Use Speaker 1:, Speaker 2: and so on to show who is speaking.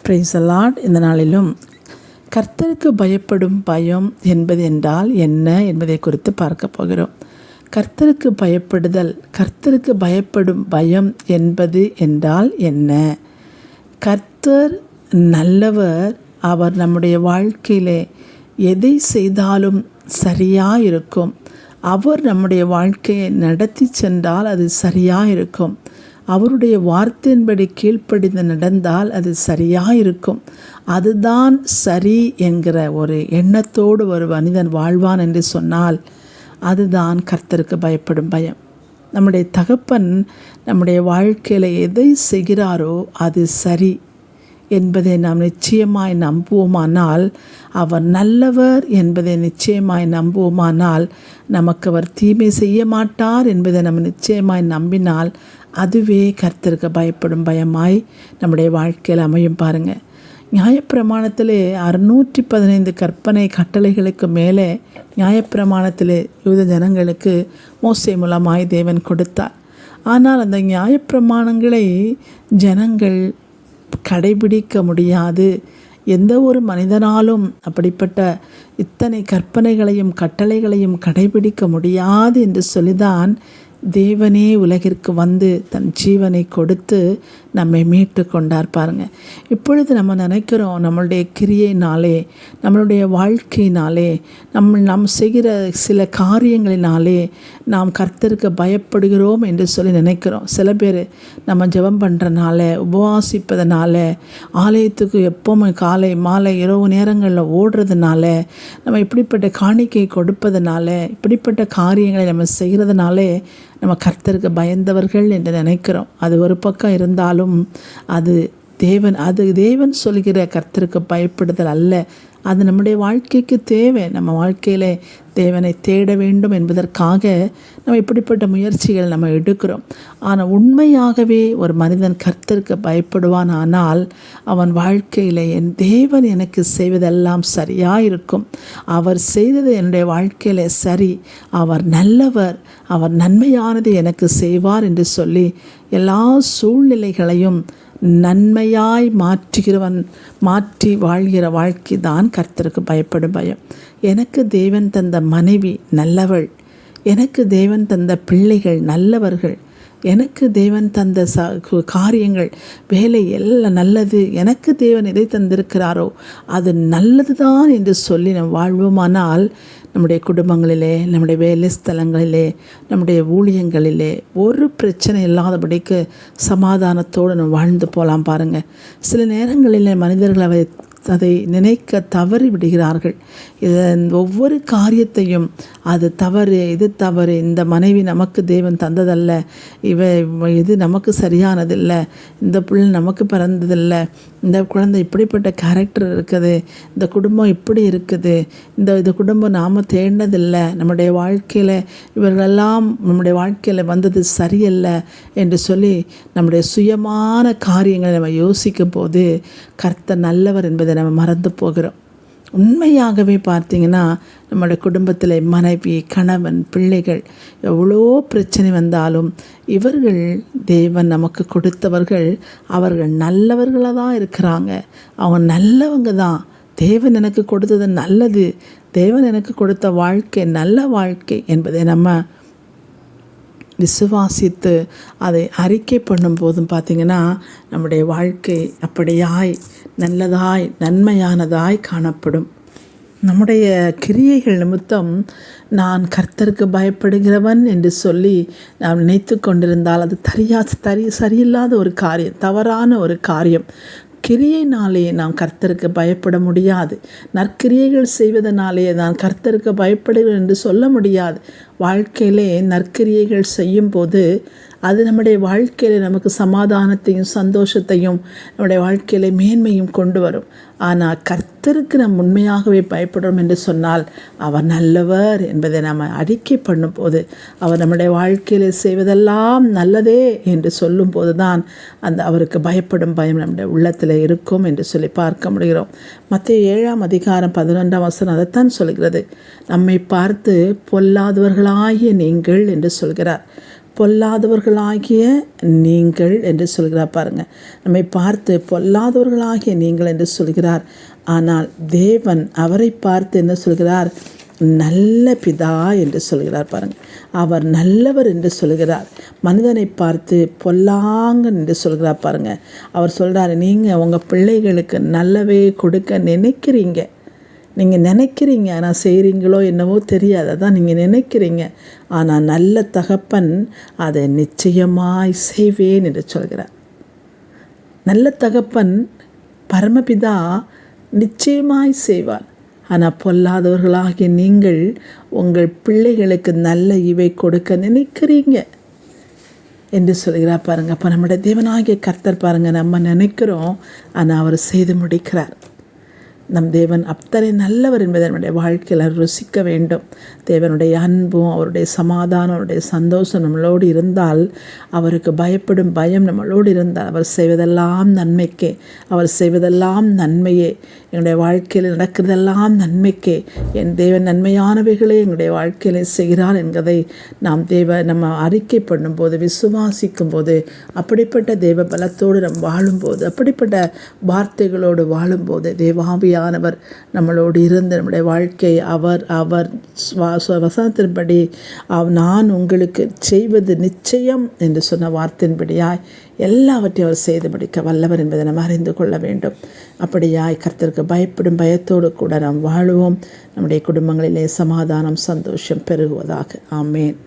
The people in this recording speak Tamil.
Speaker 1: Praise the Lord. இந்த நாளிலும் கர்த்தருக்கு பயப்படும் பயம் என்பது என்றால் என்ன என்பதை குறித்து பார்க்க போகிறோம். கர்த்தருக்கு பயப்படுதல், கர்த்தருக்கு பயப்படும் பயம் என்பது என்றால் என்ன? கர்த்தர் நல்லவர். அவர் நம்முடைய வாழ்க்கையிலே எதை செய்தாலும் சரியாக இருக்கும். அவர் நம்முடைய வாழ்க்கையை நடத்தி சென்றால் அது சரியாக இருக்கும். அவருடைய வார்த்தையின்படி கீழ்ப்படிந்து நடந்தால் அது சரியாக இருக்கும். அதுதான் சரி என்கிற ஒரு எண்ணத்தோடு ஒரு மனிதன் வாழ்வான் என்று சொன்னால் அதுதான் கர்த்தருக்கு பயப்படும் பயம். நம்முடைய தகப்பன் நம்முடைய வாழ்க்கையில் எதை செய்கிறாரோ அது சரி என்பதை நாம் நிச்சயமாய் நம்புவோமானால், அவர் நல்லவர் என்பதை நிச்சயமாய் நம்புவோமானால், நமக்கு அவர் தீமை செய்ய மாட்டார் என்பதை நம்ம நிச்சயமாய் நம்பினால் அதுவே கர்த்தருக்கு பயப்படும் பயமாய் நம்முடைய வாழ்க்கையில் அமையும். பாருங்கள், நியாயப்பிரமாணத்திலே 615 கற்பனை கட்டளைகளுக்கு மேலே நியாயப்பிரமாணத்திலே யூத ஜனங்களுக்கு மோசே மூலமாய் தேவன் கொடுத்தார். ஆனால் அந்த நியாயப்பிரமாணங்களை ஜனங்கள் கடைபிடிக்க முடியாது. எந்த ஒரு மனிதனாலும் அப்படிப்பட்ட இத்தனை கற்பனைகளையும் கட்டளைகளையும் கடைபிடிக்க முடியாது என்று சொல்லிதான் தேவனே உலகிற்கு வந்து தன் ஜீவனை கொடுத்து நம்மை மீட்டு கொண்டார். பாருங்க, இப்பொழுது நம்ம நினைக்கிறோம் நம்மளுடைய கிரியையினாலே, நம்மளுடைய வாழ்க்கையினாலே, நாம் செய்கிற சில காரியங்களினாலே நாம் கர்த்தருக்கு பயப்படுகிறோம் என்று சொல்லி நினைக்கிறோம். சில பேர் நம்ம ஜெபம் பண்ணுறனால, உபவாசிப்பதனால, ஆலயத்துக்கு எப்போவும் காலை மாலை இரவு நேரங்களில் ஓடுறதுனால, நம்ம இப்படிப்பட்ட காணிக்கை கொடுப்பதனால, இப்படிப்பட்ட காரியங்களை நம்ம செய்கிறதுனாலே நம்ம கர்த்தருக்கு பயந்தவர்கள் என்று நினைக்கிறோம். அது ஒரு பக்கம் இருந்தாலும் அது தேவன் சொல்கிற கர்த்தருக்கு பயப்படுதல் அல்ல. அது நம்முடைய வாழ்க்கைக்கு தேவை. நம்ம வாழ்க்கையில் தேவனை தேட வேண்டும் என்பதற்காக நம்ம இப்படிப்பட்ட முயற்சிகள் நம்ம எடுக்கிறோம். ஆனால் உண்மையாகவே ஒரு மனிதன் கர்த்தருக்கு பயப்படுவான் ஆனால் அவன் வாழ்க்கையில் என் தேவன் எனக்கு செய்வதெல்லாம் சரியாக இருக்கும், அவர் செய்தது என்னுடைய வாழ்க்கையில் சரி, அவர் நல்லவர், அவர் நன்மையானது எனக்கு செய்வார் என்று சொல்லி எல்லா சூழ்நிலைகளையும் நன்மையாய் மாற்றி வாழ்கிற வாழ்க்கை தான் கர்த்தருக்கு பயப்படும் பயம். எனக்கு தேவன் தந்த மனைவி நல்லவள், எனக்கு தேவன் தந்த பிள்ளைகள் நல்லவர்கள், எனக்கு தேவன் தந்த காரியங்கள் வேலை எல்லாம் நல்லது, எனக்கு தேவன் எதை தந்திருக்கிறாரோ அது நல்லது தான் என்று சொல்லி நம் வாழ்வோமானால் நம்முடைய குடும்பங்களிலே, நம்முடைய வேலை ஸ்தலங்களிலே, நம்முடைய ஊழியங்களிலே ஒரு பிரச்சனை இல்லாதபடிக்கு சமாதானத்தோடு நம்ம வாழ்ந்து போகலாம். பாருங்கள், சில நேரங்களில் மனிதர்கள் அதை நினைக்க தவறி விடுகிறார்கள். ஒவ்வொரு காரியத்தையும் அது தவறு, இது தவறு, இந்த மனைவி நமக்கு தேவன் தந்ததல்ல, இது நமக்கு சரியானதில்லை, இந்த பிள்ளை நமக்கு பிறந்ததில்லை, இந்த குழந்தை இப்படிப்பட்ட கேரக்டர் இருக்குது, இந்த குடும்பம் இப்படி இருக்குது, இந்த குடும்பம் நாம் தேடினதில்லை, நம்முடைய வாழ்க்கையில் இவர்களெல்லாம் நம்முடைய வாழ்க்கையில் வந்தது சரியல்ல என்று சொல்லி நம்முடைய சுயமான காரியங்களை நம்ம யோசிக்கும் போது கர்த்தர் நல்லவர் என்பதை நம்ம மறந்து போகிறோம். உண்மையாகவே பார்த்தீங்கன்னா நம்மளுடைய குடும்பத்தில் மனைவி, கணவன், பிள்ளைகள் எவ்வளோ பிரச்சனை வந்தாலும் இவர்கள் தேவன் நமக்கு கொடுத்தவர்கள், அவர்கள் நல்லவர்களாக தான் இருக்கிறாங்க, அவங்க நல்லவங்க தான். தேவன் எனக்கு கொடுத்தது நல்லது, தேவன் எனக்கு கொடுத்த வாழ்க்கை நல்ல வாழ்க்கை என்பதை நம்ம விசுவாசித்து அதை அறிக்கை பண்ணும் போதும் பார்த்திங்கன்னா நம்முடைய வாழ்க்கை அப்படியாய் நல்லதாய் நன்மையானதாய் காணப்படும். நம்முடைய கிரியைகள் நிமித்தம் நான் கர்த்தருக்கு பயப்படுகிறவன் என்று சொல்லி நாம் நினைத்து கொண்டிருந்தால் அது சரியில்லாத ஒரு காரியம், தவறான ஒரு காரியம். கிரியைனாலே நாம் கர்த்தருக்கு பயப்பட முடியாது. நற்கிரியைகள் செய்வதனாலே நான் கர்த்தருக்கு பயப்படுகிறேன் என்று சொல்ல முடியாது. வாழ்க்கையிலே நற்கிரியைகள் செய்யும்போது அது நம்முடைய வாழ்க்கையில் நமக்கு சமாதானத்தையும் சந்தோஷத்தையும் நம்முடைய வாழ்க்கையில மேன்மையும் கொண்டு வரும். ஆனால் கர்த்தருக்கு நாம் உண்மையாகவே பயப்படுறோம் என்று சொன்னால் அவர் நல்லவர் என்பதை நாம் அறிக்கை பண்ணும்போது, அவர் நம்முடைய வாழ்க்கையில் செய்வதெல்லாம் நல்லதே என்று சொல்லும் போது தான் அவருக்கு பயப்படும் பயம் நம்முடைய உள்ளத்தில் இருக்கும் என்று சொல்லி பார்க்க முடிகிறோம். மத்தேயு 7:11 அதைத்தான் சொல்கிறது. நம்மை பார்த்து பொல்லாதவர்களாகிய நீங்கள் என்று சொல்கிறார். பொல்லாதவர்களாகிய நீங்கள் என்று சொல்கிறார். பாருங்கள், நம்மை பார்த்து பொல்லாதவர்களாகிய நீங்கள் என்று சொல்கிறார். ஆனால் தேவன் அவரை பார்த்து என்ன சொல்கிறார்? நல்ல பிதா என்று சொல்கிறார். பாருங்கள், அவர் நல்லவர் என்று சொல்கிறார். மனிதனை பார்த்து பொல்லாங்கன் என்று சொல்கிறார். பாருங்கள், அவர் சொல்கிறார், நீங்கள் உங்கள் பிள்ளைகளுக்கு நல்லவே கொடுக்க நினைக்கிறீங்க. நீங்கள் நினைக்கிறீங்க, ஆனால் செய்கிறீங்களோ என்னவோ தெரியாது. அதான் நீங்கள் நினைக்கிறீங்க. ஆனால் நல்ல தகப்பன் அதை நிச்சயமாய் செய்வேன் என்று சொல்கிறார். நல்ல தகப்பன் பரமபிதா நிச்சயமாய் செய்வார். ஆனால் பொல்லாதவர்களாகிய நீங்கள் உங்கள் பிள்ளைகளுக்கு நல்ல இவை கொடுக்க நினைக்கிறீங்க என்று சொல்கிறார். பாருங்கள், அப்போ நம்முடைய தேவனாகிய கர்த்தர் பாருங்கள், நம்ம நினைக்கிறோம், ஆனால் அவர் செய்து முடிக்கிறார். நம் தேவன் அத்தனை நல்லவர் என்பதை நம்முடைய வாழ்க்கையில் ருசிக்க வேண்டும். தேவனுடைய அன்பும் அவருடைய சமாதானம் அவருடைய சந்தோஷம் நம்மளோடு இருந்தால், அவருக்கு பயப்படும் பயம் நம்மளோடு இருந்தால், அவர் செய்வதெல்லாம் நன்மைக்கே, அவர் செய்வதெல்லாம் நன்மையே, எங்களுடைய வாழ்க்கையில் நடக்கிறதெல்லாம் நன்மைக்கே, என் தேவன் நன்மையானவைகளே எங்களுடைய வாழ்க்கையில் செய்கிறார் என்பதை நம்ம அறிக்கை பண்ணும்போது, விசுவாசிக்கும் போது, அப்படிப்பட்ட தேவ பலத்தோடு நாம் வாழும்போது, அப்படிப்பட்ட வார்த்தைகளோடு வாழும்போது, தேவாவியானவர் நம்மளோடு இருந்து நம்முடைய வாழ்க்கை அவர் வசனத்தின்படி நான் உங்களுக்கு செய்வது நிச்சயம் என்று சொன்ன வார்த்தையின்படியாய் எல்லாவற்றையும் அவர் செய்து முடிக்க வல்லவர் என்பதை நாம் அறிந்து கொள்ள வேண்டும். அப்படியாய் கர்த்தருக்கு பயப்படும் பயத்தோடு கூட நாம் வாழுவோம். நம்முடைய குடும்பங்களிலே சமாதானம் சந்தோஷம் பெருகுவதாக. ஆமேன்.